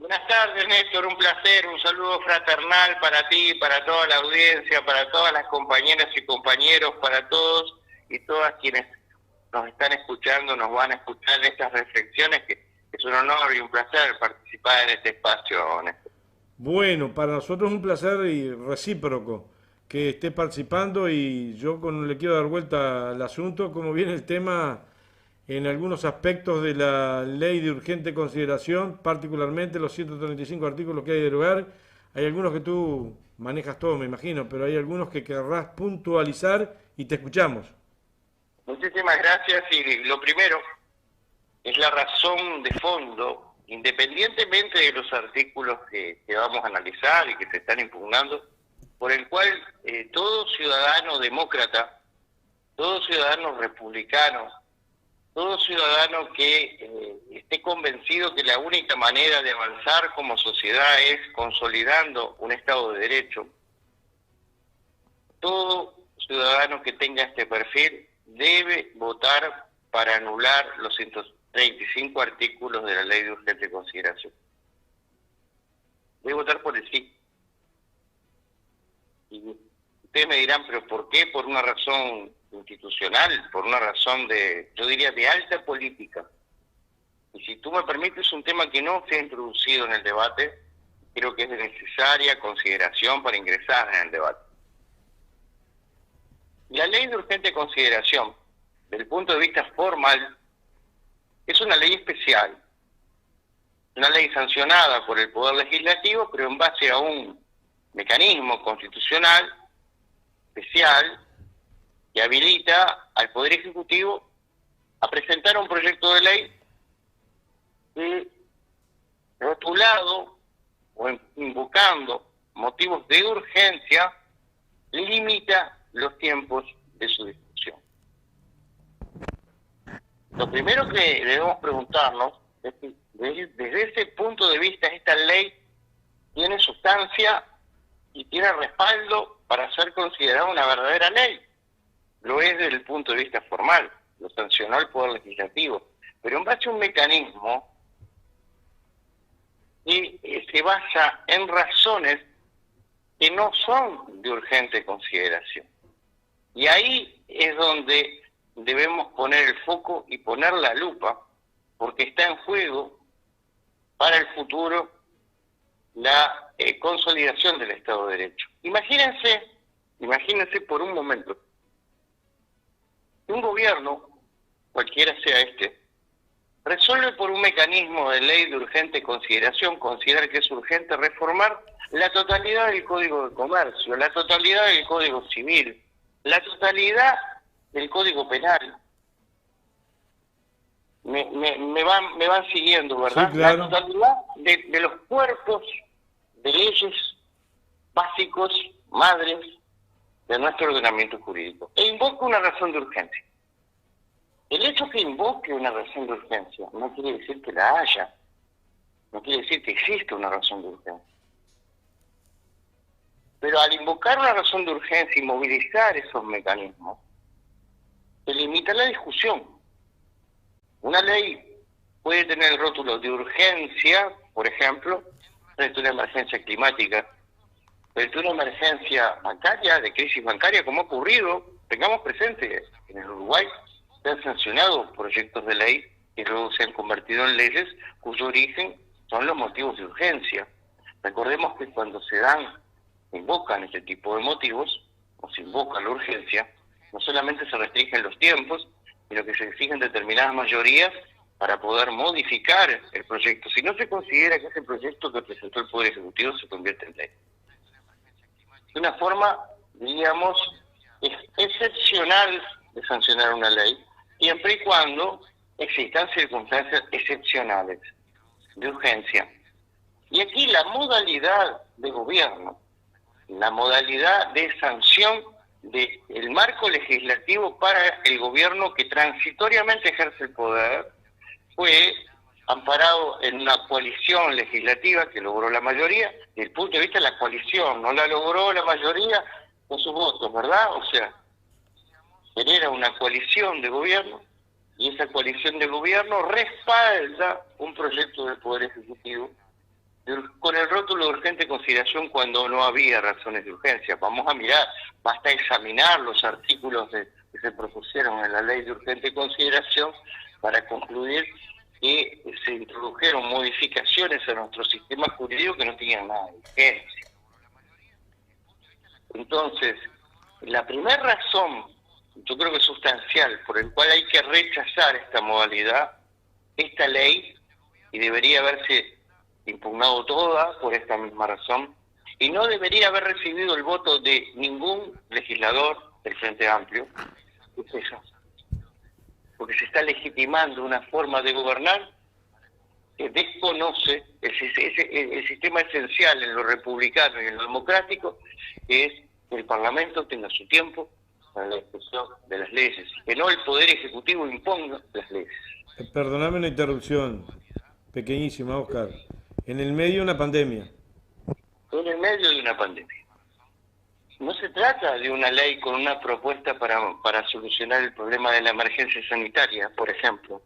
Buenas tardes, Néstor, un placer, un saludo fraternal para ti, para toda la audiencia, para todas las compañeras y compañeros, para todos y todas quienes nos están escuchando, nos van a escuchar estas reflexiones, que es un honor y un placer participar en este espacio, Néstor. Bueno, para nosotros es un placer y recíproco que esté participando y yo le quiero dar vuelta al asunto, como viene el tema en algunos aspectos de la ley de urgente consideración, particularmente los 135 artículos que hay de derogar. Hay algunos que tú manejas todo, me imagino, pero hay algunos que querrás puntualizar y te escuchamos. Muchísimas gracias y lo primero es la razón de fondo, independientemente de los artículos que vamos a analizar y que se están impugnando, por el cual todo ciudadano demócrata, todo ciudadano republicano, todo ciudadano que esté convencido que la única manera de avanzar como sociedad es consolidando un Estado de Derecho, todo ciudadano que tenga este perfil debe votar para anular los 135 artículos de la Ley de Urgente Consideración. Debe votar por el sí. Y ustedes me dirán, ¿pero por qué? Por una razón institucional, por una razón yo diría, de alta política. Y si tú me permites, un tema que no se ha introducido en el debate, creo que es de necesaria consideración para ingresar en el debate. La ley de urgente consideración, desde el punto de vista formal, es una ley especial, una ley sancionada por el Poder Legislativo, pero en base a un mecanismo constitucional especial que habilita al Poder Ejecutivo a presentar un proyecto de ley que, rotulado o invocando motivos de urgencia, limita los tiempos de su discusión. Lo primero que debemos preguntarnos es si desde ese punto de vista esta ley tiene sustancia y tiene respaldo para ser considerada una verdadera ley. Lo es desde el punto de vista formal, lo sancionó el Poder Legislativo, pero en base a un mecanismo que se basa en razones que no son de urgente consideración. Y ahí es donde debemos poner el foco y poner la lupa, porque está en juego para el futuro la consolidación del Estado de Derecho. Imagínense por un momento, un gobierno, cualquiera sea este, resuelve por un mecanismo de ley de urgente consideración, considerar que es urgente reformar la totalidad del Código de Comercio, la totalidad del Código Civil, la totalidad del Código Penal. Me van siguiendo, ¿verdad? Sí, claro. La totalidad de los cuerpos de leyes básicos, madres, de nuestro ordenamiento jurídico. E invoca una razón de urgencia. El hecho que invoque una razón de urgencia no quiere decir que la haya, no quiere decir que existe una razón de urgencia. Pero al invocar una razón de urgencia y movilizar esos mecanismos, se limita la discusión. Una ley puede tener el rótulo de urgencia, por ejemplo, frente a una emergencia climática, frente a una emergencia bancaria, de crisis bancaria, como ha ocurrido. Tengamos presente, en el Uruguay se han sancionado proyectos de ley que luego se han convertido en leyes cuyo origen son los motivos de urgencia. Recordemos que cuando se invocan este tipo de motivos, o se invoca la urgencia, no solamente se restringen los tiempos, sino que se exigen determinadas mayorías para poder modificar el proyecto. Si no se considera que ese proyecto que presentó el Poder Ejecutivo se convierte en ley. De una forma, diríamos, excepcional de sancionar una ley, siempre y cuando existan circunstancias excepcionales de urgencia. Y aquí la modalidad de gobierno, la modalidad de sanción del marco legislativo para el gobierno que transitoriamente ejerce el poder, fue amparado en una coalición legislativa que logró la mayoría. Desde el punto de vista de la coalición, no la logró la mayoría con sus votos, ¿verdad? O sea, genera una coalición de gobierno y esa coalición de gobierno respalda un proyecto del Poder Ejecutivo con el rótulo de urgente consideración cuando no había razones de urgencia. Vamos a mirar, basta examinar los artículos que se propusieron en la ley de urgente consideración para concluir que se introdujeron modificaciones a nuestro sistema jurídico que no tenían nada de urgencia. Entonces, la primera razón, yo creo que sustancial, por el cual hay que rechazar esta modalidad, esta ley, y debería haberse impugnado toda por esta misma razón, y no debería haber recibido el voto de ningún legislador del Frente Amplio, es esa. Porque se está legitimando una forma de gobernar que desconoce el sistema esencial en lo republicano y en lo democrático, que es que el Parlamento tenga su tiempo para la discusión de las leyes, que no el Poder Ejecutivo imponga las leyes. Perdóname una interrupción pequeñísima, Oscar. En el medio de una pandemia. En el medio de una pandemia. No se trata de una ley con una propuesta para solucionar el problema de la emergencia sanitaria, por ejemplo.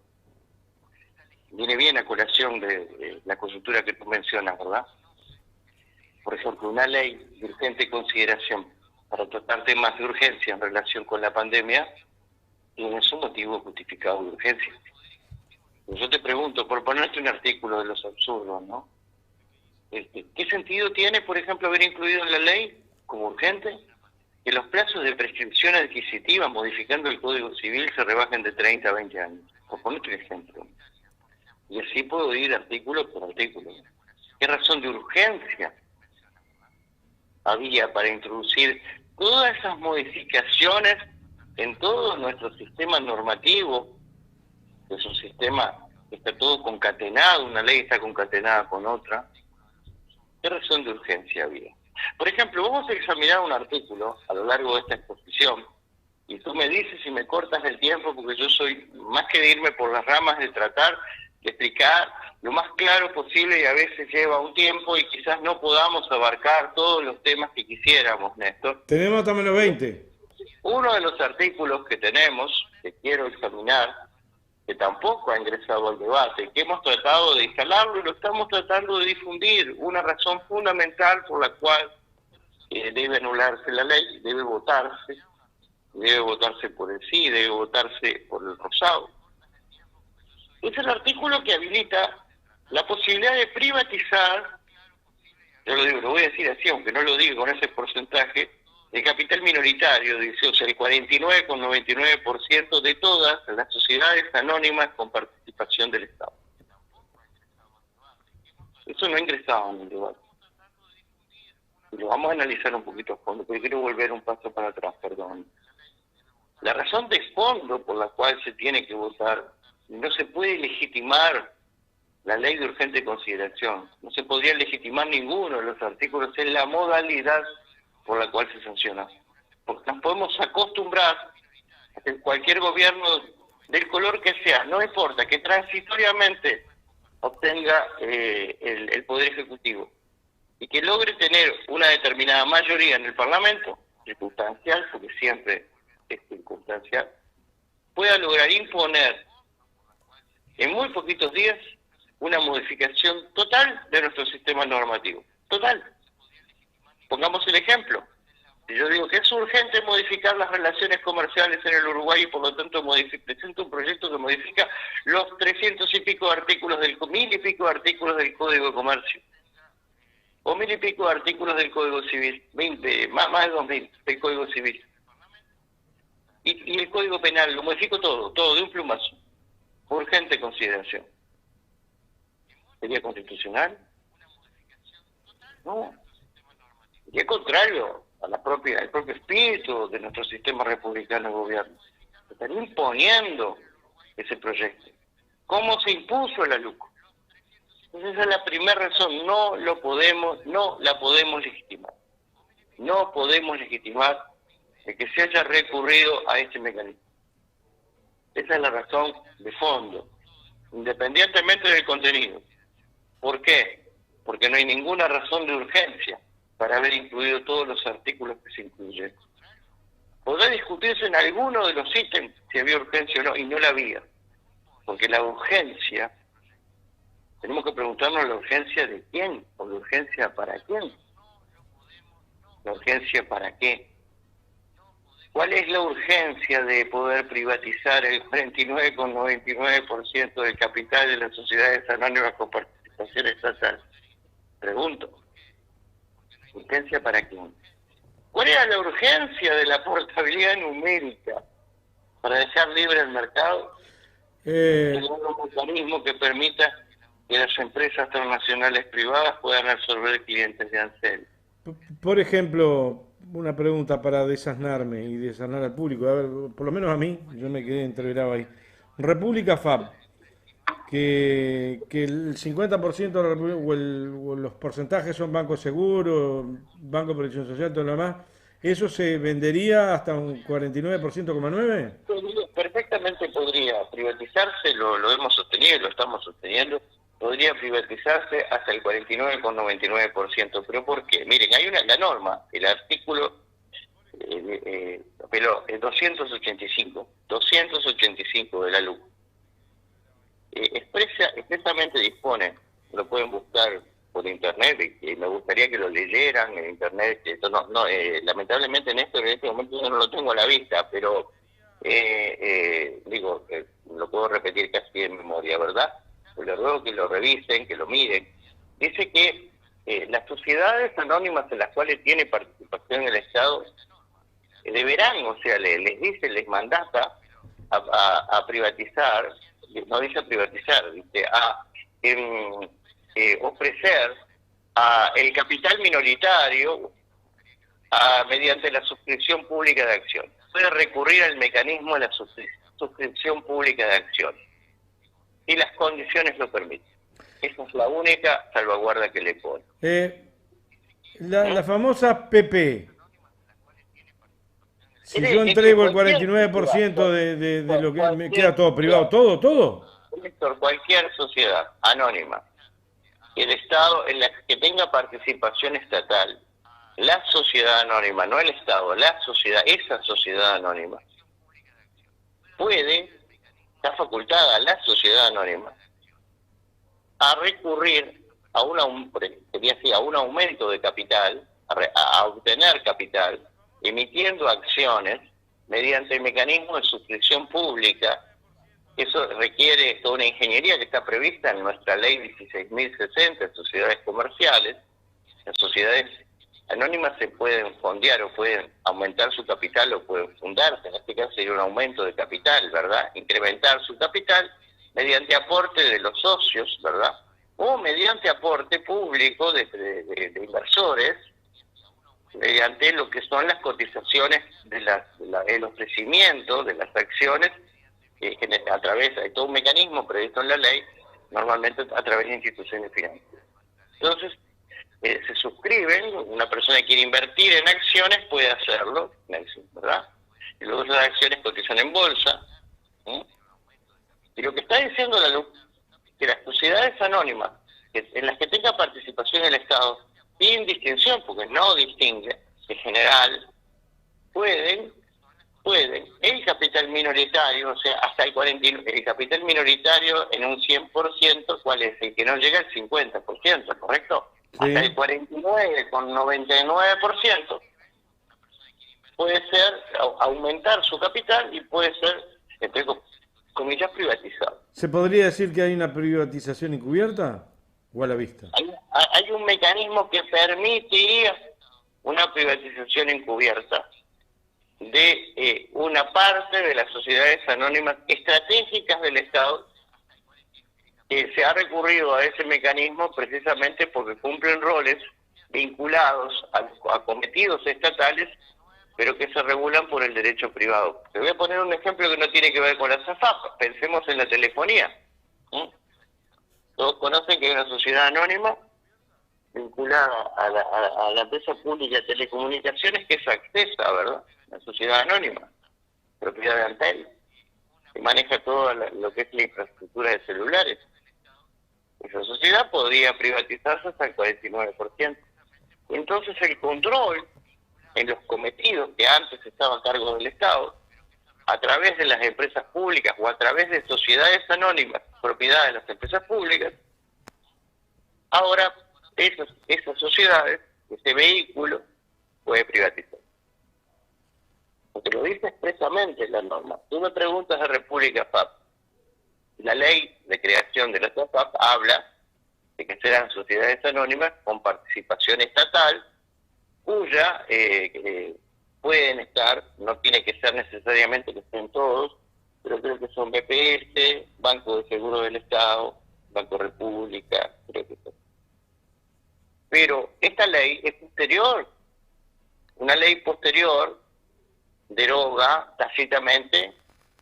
Viene bien a colación de la coyuntura que tú mencionas, ¿verdad? Por ejemplo, una ley de urgente consideración para tratar temas de urgencia en relación con la pandemia tiene su motivo justificado de urgencia. Yo te pregunto, por ponerte un artículo de los absurdos, ¿no? ¿Qué sentido tiene, por ejemplo, haber incluido en la ley como urgente que los plazos de prescripción adquisitiva modificando el Código Civil se rebajen de 30 a 20 años? Por ponerte un ejemplo. Y así puedo ir artículo por artículo. ¿Qué razón de urgencia había para introducir todas esas modificaciones en todo nuestro sistema normativo? Es un sistema que está todo concatenado, una ley está concatenada con otra. ¿Qué razón de urgencia había? Por ejemplo, vamos a examinar un artículo a lo largo de esta exposición y tú me dices si me cortas el tiempo, porque yo soy, más que de irme por las ramas, de tratar de explicar lo más claro posible, y a veces lleva un tiempo y quizás no podamos abarcar todos los temas que quisiéramos, Néstor. Tenemos hasta menos 20. Uno de los artículos que tenemos, que quiero examinar, que tampoco ha ingresado al debate, que hemos tratado de instalarlo y lo estamos tratando de difundir, una razón fundamental por la cual debe anularse la ley, debe votarse por el sí, debe votarse por el rosado. Es el artículo que habilita la posibilidad de privatizar, yo lo digo, lo voy a decir así, aunque no lo digo con ese porcentaje, el capital minoritario, dice, o sea, el 49,99% de todas las sociedades anónimas con participación del Estado. Eso no ha ingresado en el debate. Y lo vamos a analizar un poquito a fondo, porque quiero volver un paso para atrás, perdón. La razón de fondo por la cual se tiene que votar, no se puede legitimar la ley de urgente consideración, no se podría legitimar ninguno de los artículos en la modalidad por la cual se sanciona. Porque nos podemos acostumbrar a que cualquier gobierno del color que sea, no importa, que transitoriamente obtenga el Poder Ejecutivo y que logre tener una determinada mayoría en el Parlamento, circunstancial, porque siempre es circunstancial, pueda lograr imponer en muy poquitos días una modificación total de nuestro sistema normativo. Total. Pongamos el ejemplo. Si yo digo que es urgente modificar las relaciones comerciales en el Uruguay y por lo tanto presento un proyecto que modifica los 300 y pico artículos del 1000 y pico artículos del Código de Comercio, o 1000 y pico artículos del Código Civil, más de 2000 del Código Civil, y el Código Penal, lo modifico todo de un plumazo, urgente consideración. ¿Sería constitucional? No. Sería contrario al propio espíritu de nuestro sistema republicano de gobierno. Se están imponiendo ese proyecto. ¿Cómo se impuso la LUC? Entonces esa es la primera razón, no la podemos legitimar. No podemos legitimar el que se haya recurrido a este mecanismo. Esa es la razón de fondo, independientemente del contenido. ¿Por qué? Porque no hay ninguna razón de urgencia para haber incluido todos los artículos que se incluyen. Podrá discutirse en alguno de los ítems si había urgencia o no, y no la había. Porque la urgencia Tenemos que preguntarnos la urgencia de quién, o la urgencia para quién. La urgencia para qué. ¿Cuál es la urgencia de poder privatizar el 49,99% del capital de las sociedades anónimas con participación estatal? Pregunto. ¿Urgencia para quién? ¿Cuál era la urgencia de la portabilidad numérica para dejar libre el mercado? Tener un mecanismo que permita que las empresas transnacionales privadas puedan absorber clientes de Ansel. Por ejemplo, una pregunta para desasnarme y desasnar al público. A ver, por lo menos a mí, yo me quedé entreverado ahí. República FAB, que el 50% de la o los porcentajes son Banco Seguro, Banco de Protección Social, todo lo demás, ¿eso se vendería hasta un 49,9%? Perfectamente podría privatizarse, lo hemos sostenido, lo estamos sosteniendo, podría privatizarse hasta el 49,99%. ¿Pero por qué? Miren, hay la norma, el artículo 285 de la LUC. Expresamente dispone, lo pueden buscar por internet, y me gustaría que lo leyeran en internet. Esto lamentablemente en este momento yo no lo tengo a la vista, pero lo puedo repetir casi en memoria, ¿verdad? Les ruego que lo revisen, que lo miren. Dice que las sociedades anónimas en las cuales tiene participación el Estado deberán, o sea, les mandata a privatizar, no dice a privatizar, dice a ofrecer el capital minoritario mediante la suscripción pública de acciones. Puede recurrir al mecanismo de la suscripción pública de acciones, y las condiciones lo permiten. Esa es la única salvaguarda que le pone. La famosa PP. Si yo entrego el 49% de lo que me queda todo privado, todo. Héctor, cualquier sociedad anónima, el Estado en la que tenga participación estatal, la sociedad anónima, no el Estado, la sociedad, esa sociedad anónima, está facultada la sociedad anónima a recurrir a un aumento de capital, a obtener capital, emitiendo acciones mediante el mecanismo de suscripción pública. Eso requiere toda una ingeniería que está prevista en nuestra ley 16.060 de sociedades comerciales. Las sociedades anónimas se pueden fondear o pueden aumentar su capital o pueden fundarse. En este caso sería un aumento de capital, ¿verdad? Incrementar su capital mediante aporte de los socios, ¿verdad? O mediante aporte público de inversores, mediante lo que son las cotizaciones el ofrecimiento de las acciones, a través de todo un mecanismo previsto en la ley, normalmente a través de instituciones financieras. Entonces, se suscriben, una persona que quiere invertir en acciones puede hacerlo, ¿verdad? Y luego esas acciones cotizan en bolsa. Y lo que está diciendo la luz, que las sociedades anónimas, en las que tenga participación el Estado, sin distinción, porque no distingue, en general, pueden, el capital minoritario, o sea, hasta el capital minoritario en un 100%, ¿cuál es? El que no llega al 50%, ¿correcto? Sí. Hasta el 49,99% puede ser aumentar su capital y puede ser, entre comillas, privatizado. ¿Se podría decir que hay una privatización encubierta o a la vista? Hay un mecanismo que permitiría una privatización encubierta de una parte de las sociedades anónimas estratégicas del Estado. Se ha recurrido a ese mecanismo precisamente porque cumplen roles vinculados a cometidos estatales, pero que se regulan por el derecho privado. Te voy a poner un ejemplo que no tiene que ver con la SAFAP. Pensemos en la telefonía. Todos conocen que hay una sociedad anónima vinculada a la empresa pública de telecomunicaciones que es Accesa, ¿verdad? La sociedad anónima, propiedad de Antel, que maneja todo lo que es la infraestructura de celulares. Esa sociedad podría privatizarse hasta el 49%. Entonces el control en los cometidos que antes estaba a cargo del Estado, a través de las empresas públicas o a través de sociedades anónimas, propiedad de las empresas públicas, Ahora, esas sociedades, ese vehículo, puede privatizar. Porque lo dice expresamente la norma. Tú me preguntas de República FAP. La ley de creación de las FAP habla de que serán sociedades anónimas con participación estatal, cuya pueden estar, no tiene que ser necesariamente que estén todos, pero creo que son BPS, Banco de Seguro del Estado, Banco República, creo que son. Pero esta ley es posterior. Una ley posterior deroga tácitamente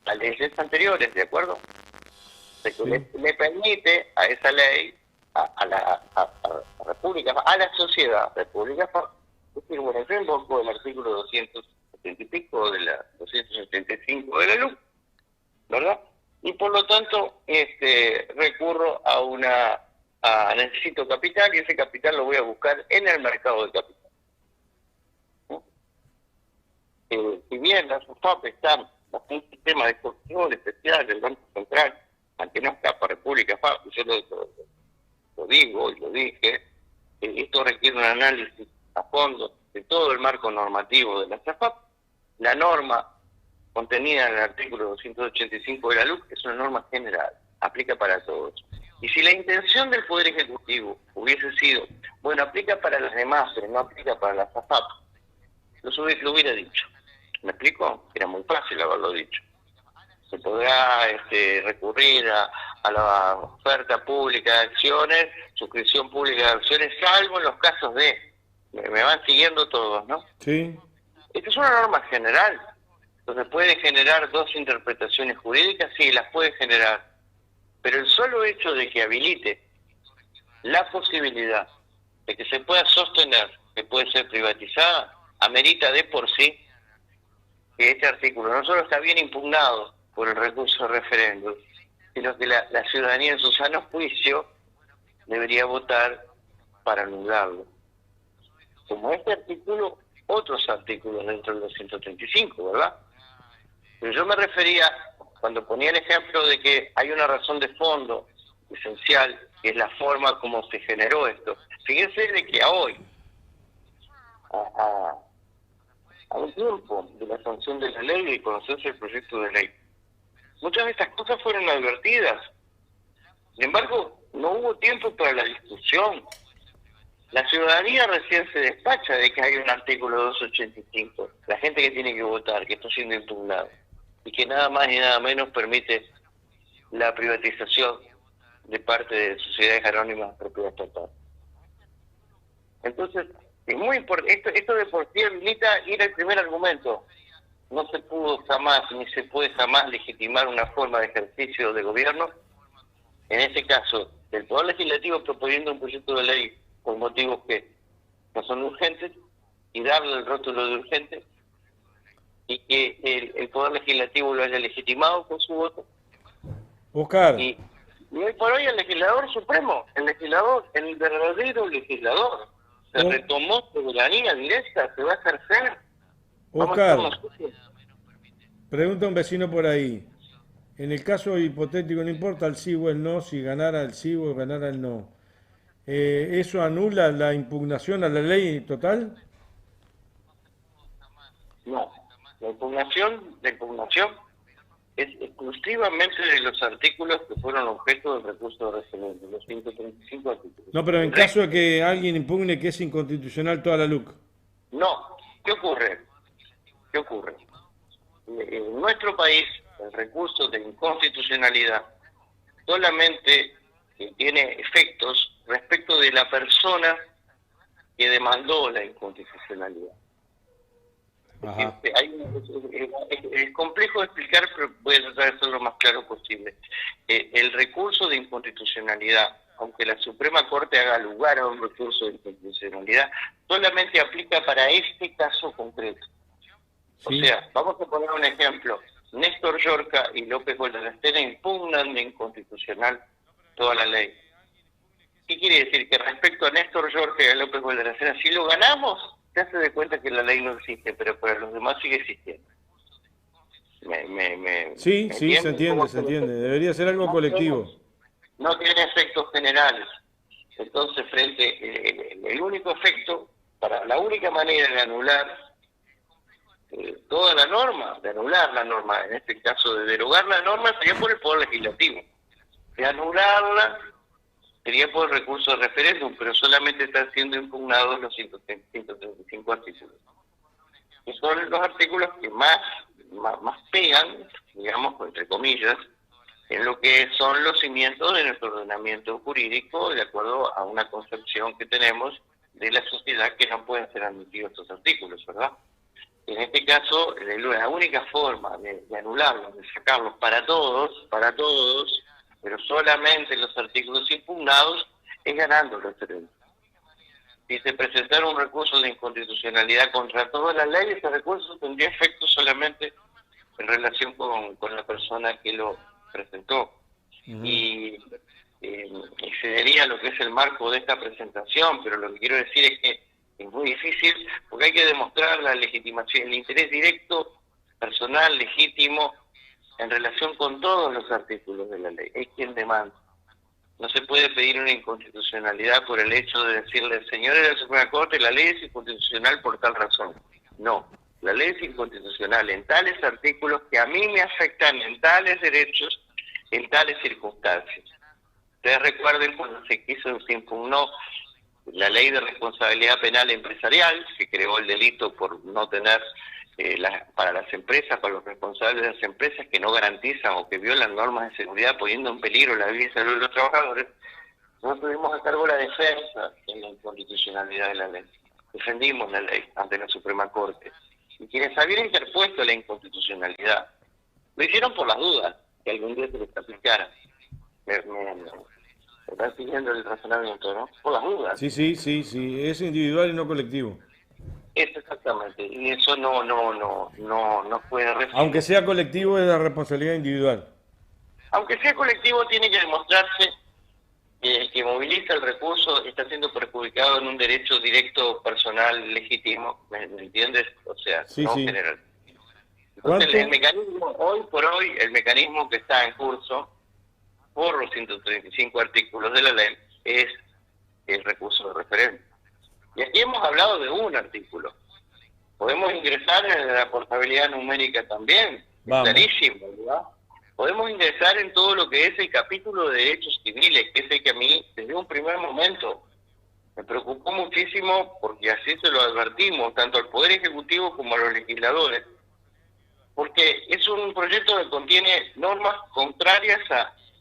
las leyes anteriores, ¿de acuerdo? De que le permite a esa ley, a la República, a la sociedad República, es decir, bueno, yo invoco el artículo 270 y pico de la 275 de la LUC, ¿verdad? Y por lo tanto recurro necesito capital, y ese capital lo voy a buscar en el mercado de capital. Si bien las UFAP están bajo un sistema de control especial del Banco Central, aunque no escapa República FAP, yo lo digo y lo dije, esto requiere un análisis a fondo de todo el marco normativo de la FAP. La norma contenida en el artículo 285 de la LUC es una norma general, aplica para todos. Y si la intención del Poder Ejecutivo hubiese sido, bueno, aplica para las demás, pero no aplica para las AFAP, lo hubiera dicho. ¿Me explico? Era muy fácil haberlo dicho. Se podrá recurrir a la oferta pública de acciones, suscripción pública de acciones, salvo en los casos de... Me van siguiendo todos, ¿no? Sí. Esta es una norma general. Entonces, ¿puede generar dos interpretaciones jurídicas? Sí, las puede generar. Pero el solo hecho de que habilite la posibilidad de que se pueda sostener que puede ser privatizada, amerita de por sí que este artículo no solo está bien impugnado por el recurso de referéndum, sino que la ciudadanía en su sano juicio debería votar para anularlo. Como este artículo, otros artículos dentro del 235, ¿verdad? Pero yo me refería, cuando ponía el ejemplo de que hay una razón de fondo esencial, que es la forma como se generó esto. Fíjense de que a hoy, a un tiempo de la sanción de la ley y de conocerse el proyecto de ley, muchas de estas cosas fueron advertidas. Sin embargo, no hubo tiempo para la discusión. La ciudadanía recién se despacha de que hay un artículo 285, la gente que tiene que votar, que está siendo impugnado, y que nada más y nada menos permite la privatización de parte de sociedades anónimas de propiedad estatal. Entonces, es muy importante, esto de por sí habilita ir al primer argumento. No se pudo jamás, ni se puede jamás legitimar una forma de ejercicio de gobierno, en este caso, del Poder Legislativo proponiendo un proyecto de ley por motivos que no son urgentes, y darle el rótulo de urgente, y que el Poder Legislativo lo haya legitimado con su voto. Oscar. Y hoy por hoy el legislador supremo, el verdadero legislador, se retomó soberanía directa, se va a ejercer. Oscar, pregunta un vecino por ahí. En el caso hipotético, no importa el sí o el no, si ganara el sí o ganara el no. ¿Eso anula la impugnación a la ley total? No, la impugnación es exclusivamente de los artículos que fueron objeto del recurso de referéndum, los 135 artículos. No, pero en caso de que alguien impugne que es inconstitucional toda la LUC. No, ¿qué ocurre? En nuestro país, el recurso de inconstitucionalidad solamente tiene efectos respecto de la persona que demandó la inconstitucionalidad. Es complejo de explicar, pero voy a tratar de ser lo más claro posible. El recurso de inconstitucionalidad, aunque la Suprema Corte haga lugar a un recurso de inconstitucionalidad, solamente aplica para este caso concreto. Sí. O sea, vamos a poner un ejemplo. Néstor Llorca y López Goldarastena impugnan de inconstitucional toda la ley. ¿Qué quiere decir? Que respecto a Néstor Llorca y a López Goldarastena, si lo ganamos, se hace de cuenta que la ley no existe, pero para los demás sigue existiendo. Sí, se entiende. Debería ser algo colectivo. No tiene efectos generales. Entonces, el único efecto, la única manera de anular toda la norma, de anular la norma, en este caso de derogar la norma, sería por el Poder Legislativo. De anularla sería por el recurso de referéndum, pero solamente están siendo impugnados los 135 artículos. Que son los artículos que más pegan, digamos, entre comillas, en lo que son los cimientos de nuestro ordenamiento jurídico, de acuerdo a una concepción que tenemos de la sociedad, que no pueden ser admitidos estos artículos, ¿verdad? En este caso, la única forma de anularlos, de sacarlos para todos, pero solamente los artículos impugnados, es ganando el referéndum. Si se presentara un recurso de inconstitucionalidad contra todas las leyes, ese recurso tendría efecto solamente en relación con la persona que lo presentó. Y excedería lo que es el marco de esta presentación, pero lo que quiero decir es que es muy difícil, porque hay que demostrar la legitimación, el interés directo, personal, legítimo, en relación con todos los artículos de la ley. Es quien demanda. No se puede pedir una inconstitucionalidad por el hecho de decirle, señores de la Suprema Corte, la ley es inconstitucional por tal razón. No, la ley es inconstitucional en tales artículos que a mí me afectan en tales derechos, en tales circunstancias. Ustedes recuerden cuando se impugnó la ley de responsabilidad penal empresarial, que creó el delito por no tener para las empresas, para los responsables de las empresas que no garantizan o que violan normas de seguridad poniendo en peligro la vida y salud de los trabajadores. Nosotros tuvimos a cargo la defensa en la inconstitucionalidad de la ley. Defendimos la ley ante la Suprema Corte. Y quienes habían interpuesto la inconstitucionalidad lo hicieron por las dudas que algún día se les aplicara. Me están siguiendo el razonamiento, ¿no? Por las dudas. Sí, es individual y no colectivo. Eso exactamente, y eso no puede recibir. Aunque sea colectivo, es la responsabilidad individual. Aunque sea colectivo, tiene que demostrarse que el que moviliza el recurso está siendo perjudicado en un derecho directo personal legítimo, ¿me entiendes? O sea, no general. Entonces, el mecanismo, hoy por hoy, el mecanismo que está en curso por los 135 artículos de la ley es el recurso de referéndum. Y aquí hemos hablado de un artículo. Podemos ingresar en la portabilidad numérica también, clarísimo, ¿verdad? Podemos ingresar en todo lo que es el capítulo de derechos civiles, que es el que a mí, desde un primer momento, me preocupó muchísimo, porque así se lo advertimos, tanto al Poder Ejecutivo como a los legisladores, porque es un proyecto que contiene normas contrarias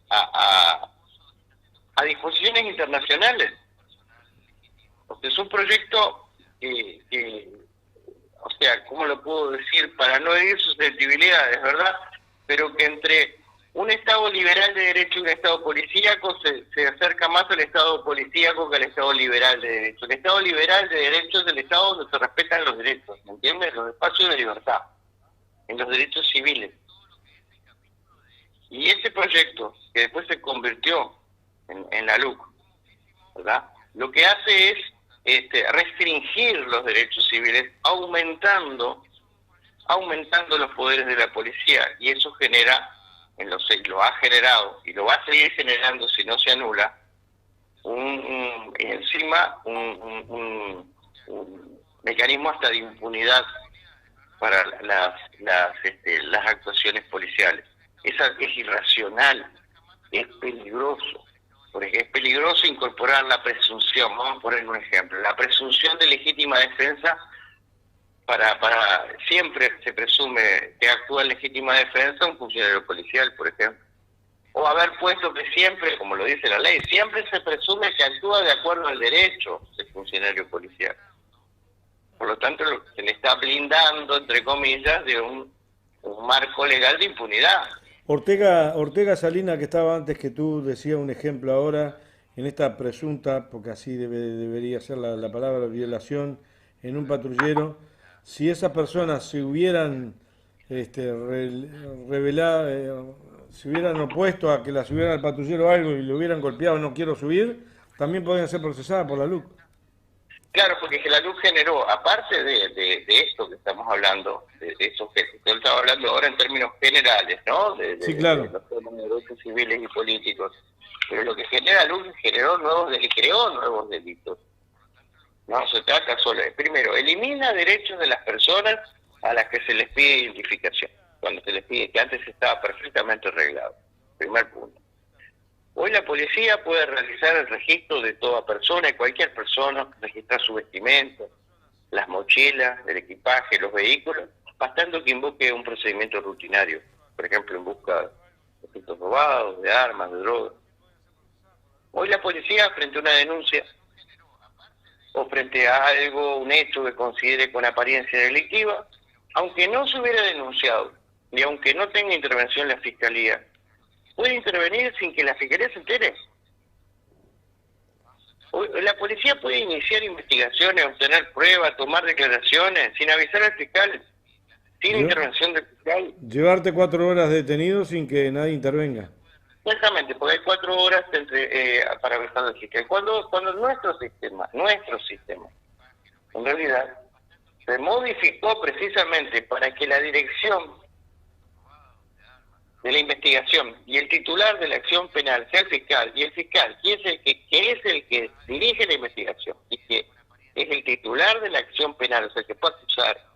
a disposiciones internacionales. Es un proyecto que, o sea, ¿cómo lo puedo decir? Para no herir susceptibilidades, ¿verdad? Pero que entre un Estado liberal de derecho y un Estado policíaco se acerca más al Estado policíaco que al Estado liberal de derecho. El Estado liberal de derecho es el Estado donde se respetan los derechos, ¿me entiendes? Los espacios de libertad, en los derechos civiles. Y ese proyecto, que después se convirtió en la LUC, ¿verdad? Lo que hace es restringir los derechos civiles, aumentando los poderes de la policía, y eso genera, lo ha generado y lo va a seguir generando si no se anula, un mecanismo hasta de impunidad para las actuaciones policiales. Es irracional, es peligroso. Porque es peligroso incorporar la presunción, vamos a poner un ejemplo, la presunción de legítima defensa siempre se presume que actúa en legítima defensa un funcionario policial, por ejemplo. O haber puesto que siempre, como lo dice la ley, siempre se presume que actúa de acuerdo al derecho el funcionario policial. Por lo tanto, se le está blindando, entre comillas, de un marco legal de impunidad. Ortega Salina, que estaba antes que tú, decía un ejemplo ahora, en esta presunta, porque así debería ser la palabra, violación en un patrullero. Si esas personas se hubieran revelado, se hubieran opuesto a que la subieran al patrullero o algo y le hubieran golpeado, no quiero subir, también podrían ser procesadas por la LUC. Claro, porque que la luz generó, aparte de esto que estamos hablando, de eso que yo estaba hablando ahora en términos generales, ¿no? Sí, De claro. los temas de derechos civiles y políticos. Pero lo que genera luz generó creó nuevos delitos. No se trata solo de, primero, elimina derechos de las personas a las que se les pide identificación, cuando se les pide, que antes estaba perfectamente arreglado. Primer punto. Hoy la policía puede realizar el registro de toda persona y cualquier persona, registrar su vestimenta, las mochilas, el equipaje, los vehículos, bastando que invoque un procedimiento rutinario, por ejemplo, en busca de objetos robados, de armas, de drogas. Hoy la policía, frente a una denuncia o frente a algo, un hecho que considere con apariencia delictiva, aunque no se hubiera denunciado y aunque no tenga intervención la Fiscalía, puede intervenir sin que la Fiscalía se entere. La policía puede iniciar investigaciones, obtener pruebas, tomar declaraciones sin avisar al fiscal, sin Lle- intervención del fiscal. Llevarte 4 horas detenido sin que nadie intervenga. Exactamente, porque hay 4 horas para avisar al fiscal. Cuando nuestro sistema, en realidad, se modificó precisamente para que la dirección de la investigación y el titular de la acción penal sea el fiscal, y el fiscal, que es el que dirige la investigación y que es el titular de la acción penal, o sea, el que puede acusar,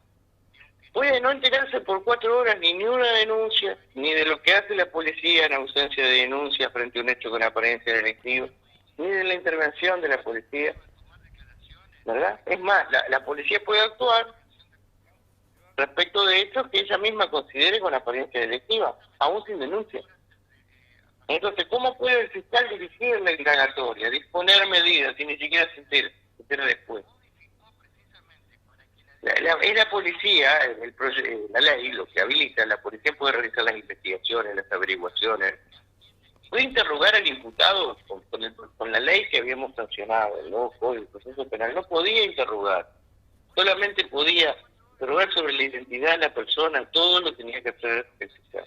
puede no enterarse por 4 horas ni una denuncia, ni de lo que hace la policía en ausencia de denuncia frente a un hecho con apariencia delictiva, ni de la intervención de la policía, ¿verdad? Es más, la policía puede actuar respecto de hechos que ella misma considere con apariencia delictiva, aún sin denuncia. Entonces, ¿cómo puede el fiscal dirigir la indagatoria, disponer medidas si ni siquiera se entera después? Es la policía, la ley, lo que habilita, la policía puede realizar las investigaciones, las averiguaciones, puede interrogar al imputado con la ley que habíamos sancionado, el nuevo Código de Proceso Penal, no podía interrogar, solamente podía interrogar sobre la identidad de la persona, todo lo tenía que hacer el fiscal,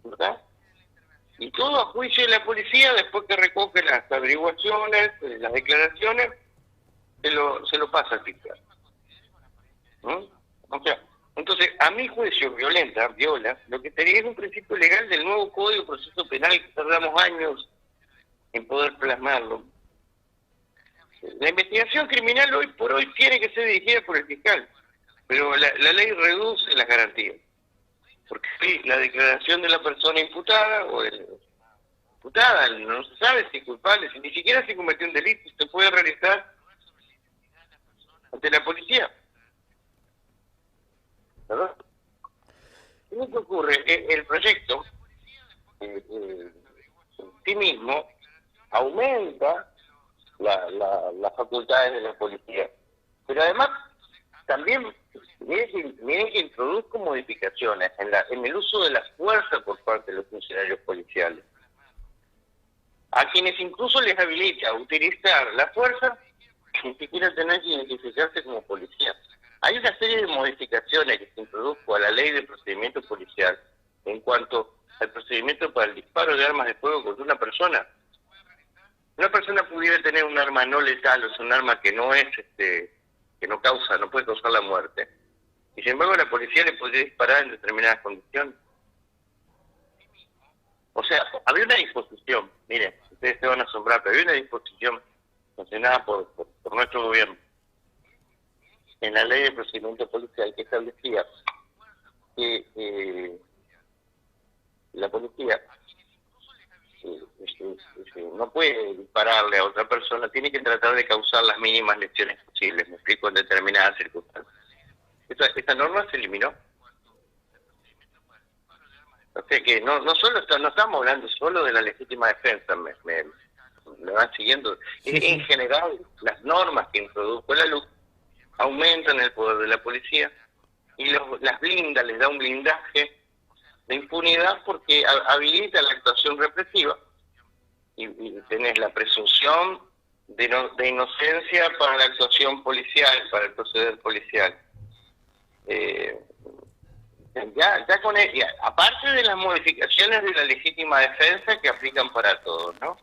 ¿verdad? Y todo a juicio de la policía, después que recoge las averiguaciones, las declaraciones, se lo pasa al fiscal. ¿No? O sea, entonces, a mi juicio, viola, lo que sería es un principio legal del nuevo Código de Proceso Penal que tardamos años en poder plasmarlo. La investigación criminal hoy por hoy tiene que ser dirigida por el fiscal, pero la ley reduce las garantías. Porque sí, la declaración de la persona imputada o imputada, no se sabe si es culpable, si ni siquiera se cometió un delito, se puede realizar ante la policía, ¿verdad? ¿Qué es lo que ocurre? El proyecto en sí mismo aumenta las facultades de la policía, pero además también miren que introduzco modificaciones en el uso de la fuerza por parte de los funcionarios policiales, a quienes incluso les habilita a utilizar la fuerza ni siquiera tener que identificarse como policía. Hay una serie de modificaciones que se introdujo a la ley de procedimiento policial en cuanto al procedimiento para el disparo de armas de fuego contra una persona. Una persona pudiera tener un arma no letal, o sea, un arma que no es, que no puede causar la muerte. Y sin embargo la policía le podría disparar en determinadas condiciones. O sea, había una disposición, miren, ustedes se van a asombrar, pero había una disposición sancionada por nuestro gobierno en la ley de procedimiento policial que establecía que la policía no puede dispararle a otra persona, tiene que tratar de causar las mínimas lesiones posibles, me explico, en determinadas circunstancias. Esta norma se eliminó. O sea que no estamos hablando solo de la legítima defensa, me van siguiendo. Sí, sí. En general, las normas que introdujo la luz aumentan el poder de la policía y las blinda, les da un blindaje de impunidad porque habilita la actuación represiva y tenés la presunción de inocencia para la actuación policial, para el proceder policial. Ya con aparte de las modificaciones de la legítima defensa que aplican para todos, ¿no?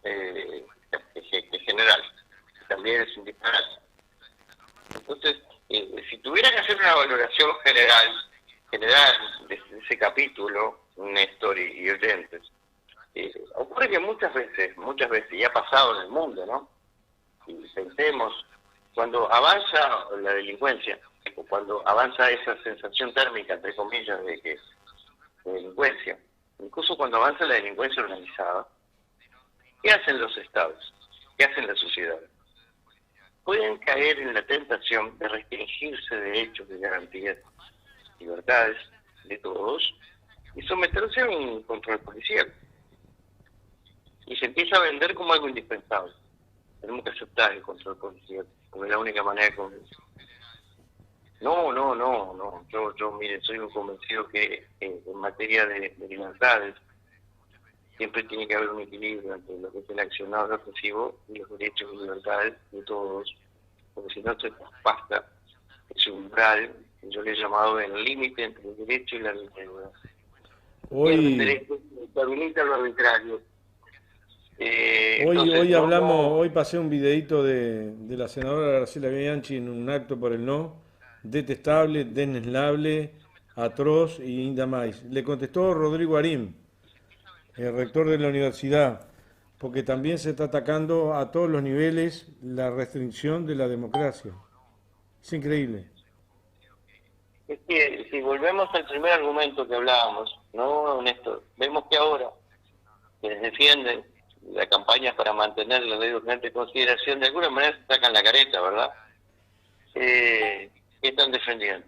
Que general. también es un disparate. Entonces, si tuviera que hacer una valoración general de ese capítulo, Néstor y oyentes, ocurre que muchas veces, y ha pasado en el mundo, ¿no? Y pensemos, cuando avanza la delincuencia, o cuando avanza esa sensación térmica, entre comillas, de delincuencia, incluso cuando avanza la delincuencia organizada, ¿qué hacen los estados? ¿Qué hacen las sociedades? Pueden caer en la tentación de restringirse derechos, de garantías, libertades de todos y someterse a un control policial. Y se empieza a vender como algo indispensable. Tenemos que aceptar el control policial, porque es la única manera de convencer. No. Yo, mire, soy un convencido que en materia de libertades siempre tiene que haber un equilibrio entre lo que es el accionado represivo y los derechos y libertades de todos, porque si no se traspasa ese umbral, yo le he llamado el límite entre el derecho y la arbitrariedad. El derecho se habilita lo arbitrario. Hoy pasé un videíto de la senadora Graciela Bianchi en un acto por el no, detestable, desleslable, atroz y indamais. Le contestó Rodrigo Arim, el rector de la universidad, porque también se está atacando a todos los niveles la restricción de la democracia. Es increíble. Es que si volvemos al primer argumento que hablábamos, ¿no, Néstor? Vemos que ahora quienes defienden la campaña para mantener la ley de urgente consideración, de alguna manera se sacan la careta, ¿verdad? ¿Qué están defendiendo?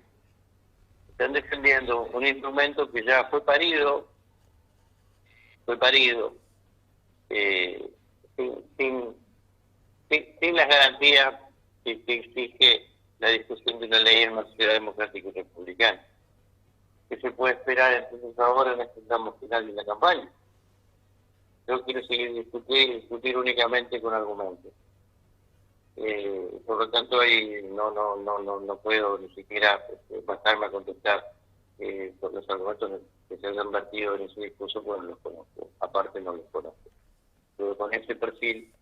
Están defendiendo un instrumento que ya fue parido sin las garantías que exige la discusión de una ley en una sociedad democrática y republicana. ¿Qué se puede esperar entonces ahora en este tramo final de la campaña? Yo quiero seguir discutir únicamente con argumentos. Por lo tanto, ahí no puedo ni siquiera basarme a contestar por los argumentos que se hayan vertido en ese discurso, pues no los conozco. Aparte no los conozco. Pero con ese perfil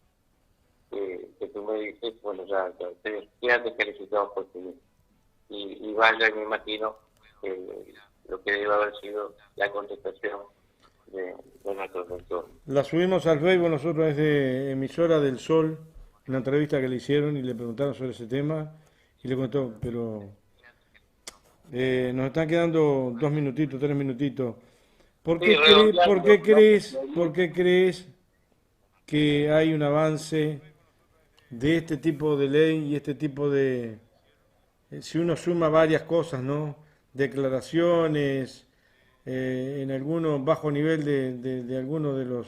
que tú me dices, bueno, ya quedan descalificados por ti. Y vaya, me imagino, lo que debe haber sido la contestación de nuestro rector. La subimos al Facebook nosotros desde Emisora del Sol, una entrevista que le hicieron y le preguntaron sobre ese tema y le contó, pero nos están quedando 2 minutitos, 3 minutitos. ¿Por qué crees que hay un avance de este tipo de ley y este tipo de, si uno suma varias cosas, ¿no? Declaraciones, en algunos bajo nivel de algunos de los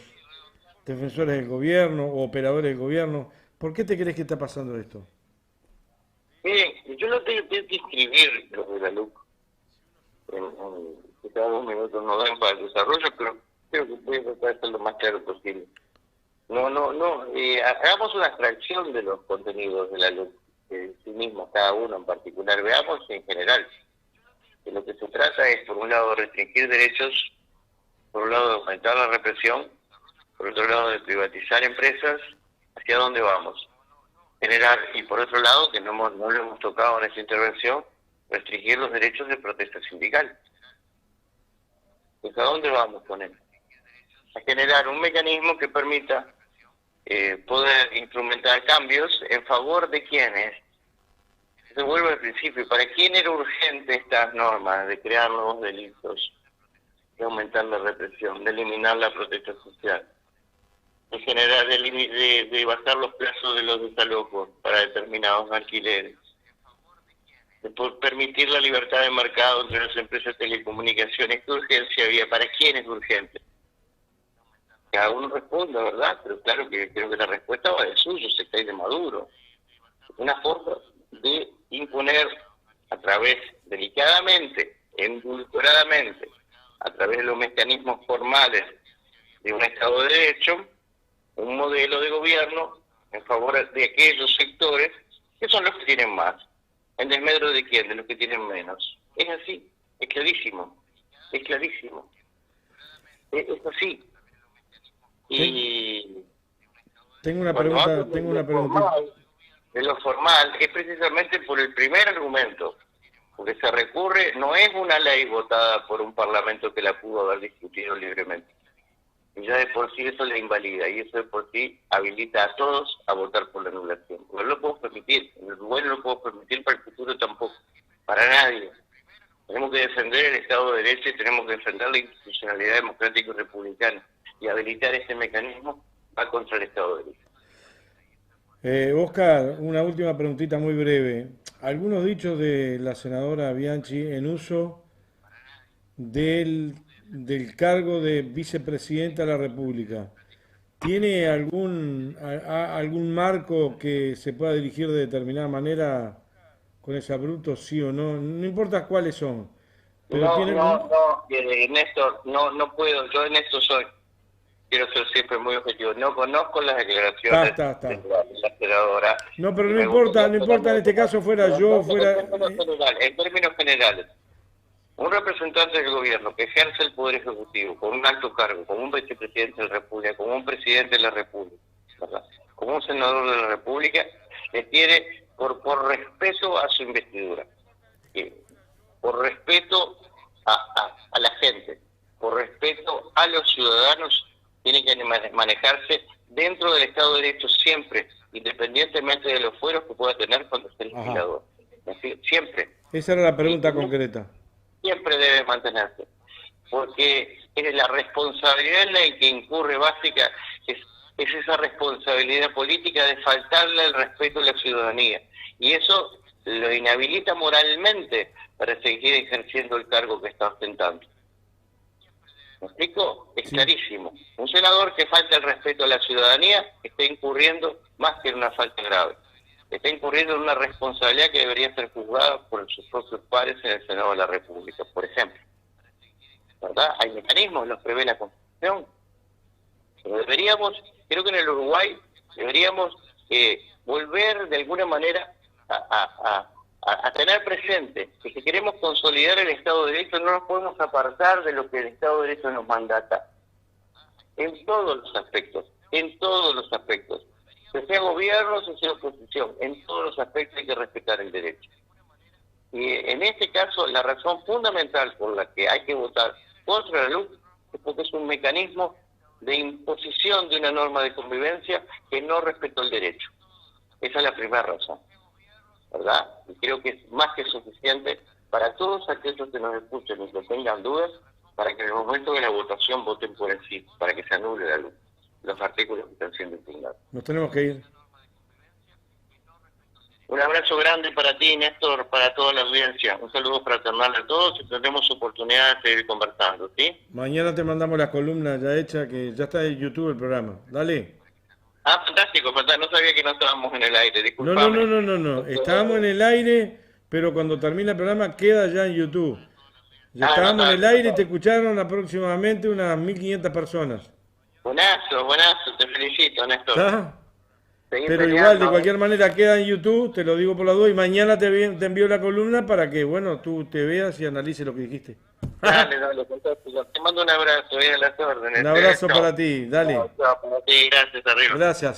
defensores del gobierno o operadores del gobierno, ¿por qué te crees que está pasando esto? Miren, yo no tengo que escribir lo de la LUC. Cada 2 minutos no dan para el desarrollo, pero creo que voy a tratar de ser lo más claro posible. Hagamos una abstracción de los contenidos de la LUC, de sí mismos, cada uno en particular. Veamos en general. De lo que se trata es, por un lado, restringir derechos, por un lado, de aumentar la represión, por otro lado, de privatizar empresas. ¿Hacia dónde vamos? Generar, y por otro lado, que no lo hemos tocado en esta intervención, restringir los derechos de protesta sindical. Pues, ¿a dónde vamos con él? A generar un mecanismo que permita poder instrumentar cambios en favor de quienes. Se vuelve al principio, ¿para quién era urgente estas normas de crear nuevos delitos, de aumentar la represión, de eliminar la protesta social, de generar, de bajar los plazos de los desalojos para determinados alquileres, de permitir la libertad de mercado entre las empresas de telecomunicaciones? ¿Qué urgencia había? ¿Para quién es urgente? Cada uno responde, ¿verdad? Pero claro que creo que la respuesta va de suyo, se cae de Maduro. Una forma de imponer a través, delicadamente, endulcoradamente, a través de los mecanismos formales de un Estado de Derecho, un modelo de gobierno en favor de aquellos sectores que son los que tienen más. ¿En desmedro de quién? De los que tienen menos. Es así, es clarísimo, es clarísimo. Es así. Y tengo una pregunta, de lo formal es precisamente por el primer argumento, porque se recurre, no es una ley votada por un parlamento que la pudo haber discutido libremente. Y ya de por sí eso la invalida, y eso de por sí habilita a todos a votar por la anulación. No lo podemos permitir, en Uruguay no lo podemos permitir, para el futuro tampoco, para nadie. Tenemos que defender el Estado de Derecho y tenemos que defender la institucionalidad democrática y republicana, y habilitar ese mecanismo va contra el Estado de Derecho. Oscar, una última preguntita muy breve. Algunos dichos de la senadora Bianchi en uso del cargo de vicepresidenta de la República. ¿Tiene algún marco que se pueda dirigir de determinada manera con ese abrupto, sí o no? No importa cuáles son, pero No, tiene no, algún... no, Néstor, no puedo, yo en esto quiero ser siempre muy objetivo, no conozco las declaraciones Está. de la senadora. No, pero Y no me importa, no gustaría importa en este caso fuera yo, fuera... en términos generales, un representante del gobierno que ejerce el poder ejecutivo con un alto cargo, como un vicepresidente de la República, como un presidente de la República, ¿verdad?, como un senador de la República, le tiene, por respeto a su investidura, por respeto a la gente, por respeto a los ciudadanos, tiene que manejarse dentro del Estado de Derecho siempre, independientemente de los fueros que pueda tener cuando esté legislador. Siempre. Esa era la pregunta concreta. Siempre debe mantenerse, porque es la responsabilidad en la que incurre básica, es esa responsabilidad política de faltarle el respeto a la ciudadanía, y eso lo inhabilita moralmente para seguir ejerciendo el cargo que está ostentando. ¿Me explico? Es clarísimo. Un senador que falta el respeto a la ciudadanía está incurriendo más que en una falta grave. Está incurriendo en una responsabilidad que debería ser juzgada por sus propios pares en el Senado de la República, por ejemplo. ¿Verdad? Hay mecanismos, los prevé la Constitución. Pero creo que en el Uruguay deberíamos volver de alguna manera a tener presente que si queremos consolidar el Estado de Derecho no nos podemos apartar de lo que el Estado de Derecho nos mandata. En todos los aspectos, que sea gobierno, que sea oposición, en todos los aspectos hay que respetar el derecho. Y en este caso, la razón fundamental por la que hay que votar contra la luz es porque es un mecanismo de imposición de una norma de convivencia que no respetó el derecho. Esa es la primera razón, ¿verdad? Y creo que es más que suficiente para todos aquellos que nos escuchen y que tengan dudas, para que en el momento de la votación voten por el sí, para que se anule la luz, los artículos que están siendo impugnados. Nos tenemos que ir. Un abrazo grande para ti, Néstor, para toda la audiencia. Un saludo fraternal a todos y tendremos oportunidad de seguir conversando, ¿sí? Mañana te mandamos las columnas ya hechas, que ya está en YouTube el programa. Dale. Fantástico. No sabía que no estábamos en el aire, disculpame. No. Estábamos en el aire, pero cuando termina el programa queda ya en YouTube. Ya estábamos en el aire y te escucharon aproximadamente unas 1500 personas. Buenazo, te felicito, Néstor. ¿Está? Pero igual, de cualquier manera queda en YouTube, te lo digo por las dudas, y mañana te envío la columna para que, bueno, tú te veas y analices lo que dijiste. Dale, fantástico. Te mando un abrazo, a las órdenes. Un abrazo para ti, dale. Chao, para ti, gracias, arriba. Gracias.